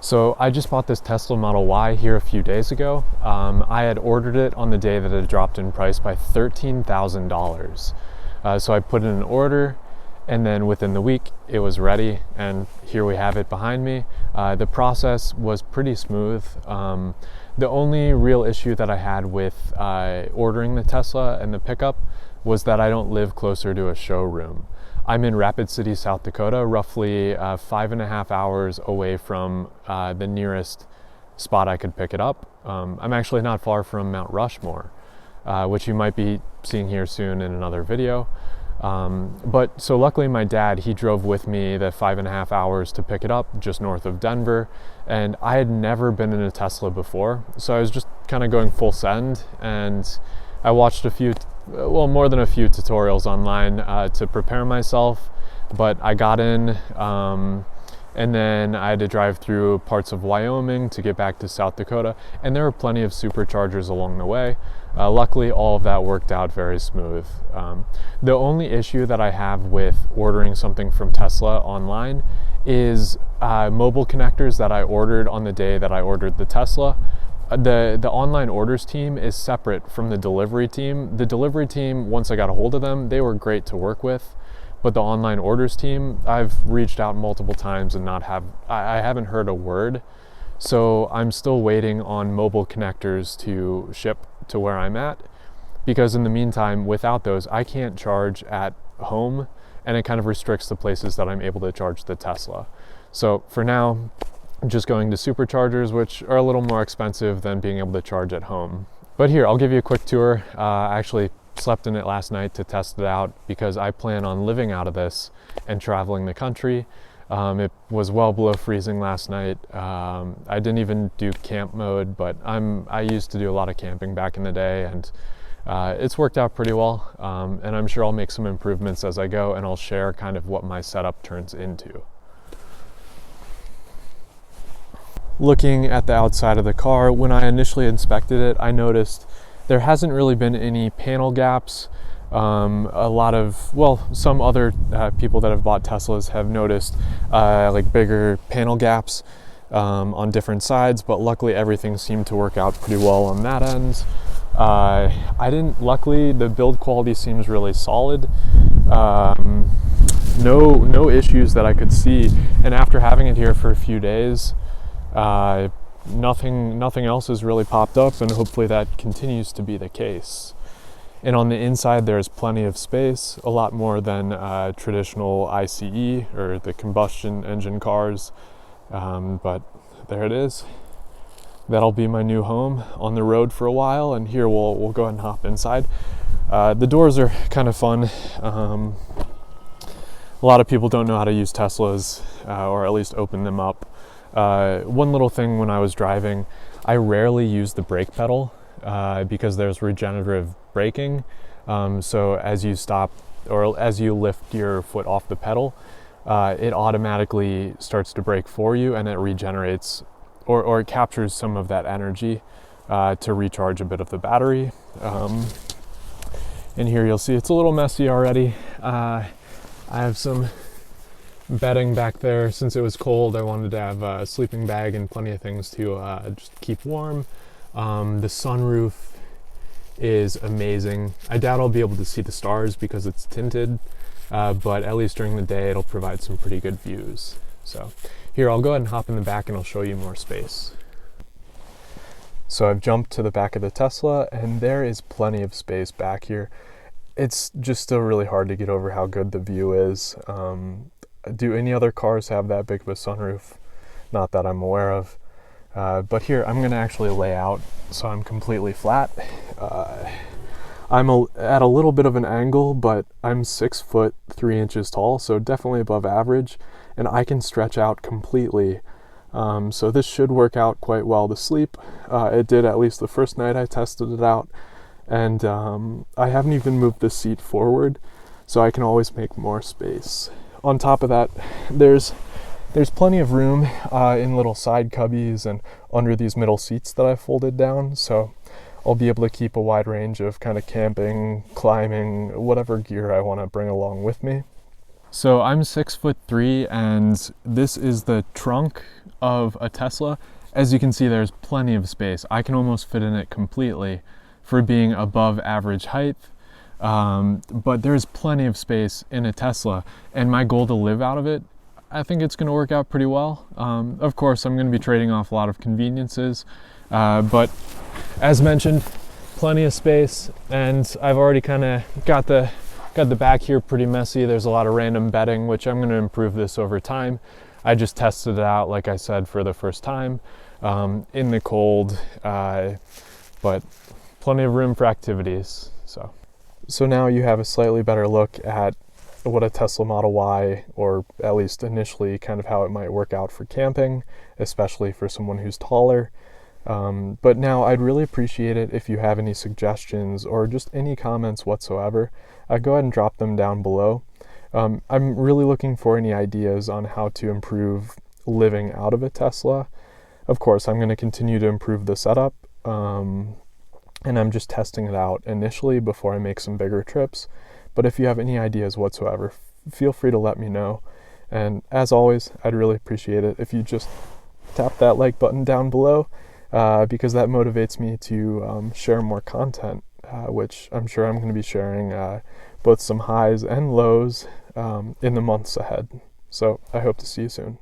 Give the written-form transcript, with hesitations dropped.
So I just bought this Tesla Model Y here a few days ago. I had ordered it on the day that it dropped in price by $13,000. So I put in an order, and then within the week it was ready, and here we have it behind me. The process was pretty smooth. The only real issue that I had with ordering the Tesla and the pickup was that I don't live closer to a showroom. I'm in Rapid City, South Dakota, roughly 5.5 hours away from the nearest spot I could pick it up. I'm actually not far from Mount Rushmore, which you might be seeing here soon in another video. But so luckily my dad, he drove with me the 5.5 hours to pick it up just north of Denver, and I had never been in a Tesla before, so I was just kind of going full send, and I watched more than a few tutorials online to prepare myself, but I got in, and then I had to drive through parts of Wyoming to get back to South Dakota, and there were plenty of superchargers along the way. Luckily, all of that worked out very smooth. The only issue that I have with ordering something from Tesla online is mobile connectors that I ordered on the day that I ordered the Tesla. The online orders team is separate from the delivery team. The delivery team, once I got a hold of them, they were great to work with. But the online orders team, I've reached out multiple times and I haven't heard a word. So I'm still waiting on mobile connectors to ship to where I'm at, because in the meantime, without those, I can't charge at home, and it kind of restricts the places that I'm able to charge the Tesla. So for now, I'm just going to superchargers, which are a little more expensive than being able to charge at home. But here, I'll give you a quick tour. I actually slept in it last night to test it out because I plan on living out of this and traveling the country. It was well below freezing last night. I didn't even do camp mode, but I used to do a lot of camping back in the day, and it's worked out pretty well. And I'm sure I'll make some improvements as I go, and I'll share kind of what my setup turns into. Looking at the outside of the car, when I initially inspected it, I noticed there hasn't really been any panel gaps. Some other people that have bought Teslas have noticed like bigger panel gaps on different sides, but luckily everything seemed to work out pretty well on that end. Luckily the build quality seems really solid. No issues that I could see, and after having it here for a few days, nothing else has really popped up, and hopefully that continues to be the case. And on the inside, there's plenty of space, a lot more than traditional ICE or the combustion engine cars. But there it is. That'll be my new home on the road for a while, and here we'll go ahead and hop inside. The doors are kind of fun. A lot of people don't know how to use Teslas, or at least open them up. One little thing when I was driving, I rarely use the brake pedal because there's regenerative braking. So as you stop or as you lift your foot off the pedal, it automatically starts to brake for you, and it regenerates or it captures some of that energy to recharge a bit of the battery. And here you'll see it's a little messy already. I have some bedding back there. Since it was cold, I wanted to have a sleeping bag and plenty of things to just keep warm. The sunroof is amazing. I doubt I'll be able to see the stars because it's tinted, but at least during the day it'll provide some pretty good views. So here, I'll go ahead and hop in the back and I'll show you more space. So I've jumped to the back of the Tesla, and there is plenty of space back here. It's just still really hard to get over how good the view is. Do any other cars have that big of a sunroof? Not that I'm aware of. But here, I'm going to actually lay out so I'm completely flat. I'm at a little bit of an angle, but I'm 6 foot 3 inches tall, so definitely above average, and I can stretch out completely. So this should work out quite well to sleep. It did at least the first night I tested it out, and I haven't even moved the seat forward, so I can always make more space. On top of that, there's plenty of room in little side cubbies and under these middle seats that I folded down, so I'll be able to keep a wide range of kind of camping, climbing, whatever gear I want to bring along with me. So I'm 6'3", and this is the trunk of a Tesla. As you can see, there's plenty of space. I can almost fit in it completely for being above average height. But there's plenty of space in a Tesla, and my goal to live out of it, I think it's going to work out pretty well. Of course, I'm going to be trading off a lot of conveniences, but as mentioned, plenty of space, and I've already kind of got the back here pretty messy. There's a lot of random bedding, which I'm going to improve this over time. I just tested it out, like I said, for the first time in the cold, but plenty of room for activities. So now you have a slightly better look at what a Tesla Model Y, or at least initially kind of how it might work out for camping, especially for someone who's taller. But now I'd really appreciate it if you have any suggestions or just any comments whatsoever. Go ahead and drop them down below. I'm really looking for any ideas on how to improve living out of a Tesla. Of course, I'm going to continue to improve the setup, and I'm just testing it out initially before I make some bigger trips. But if you have any ideas whatsoever, feel free to let me know. And as always, I'd really appreciate it if you just tap that like button down below, because that motivates me to share more content, which I'm sure I'm going to be sharing both some highs and lows in the months ahead. So I hope to see you soon.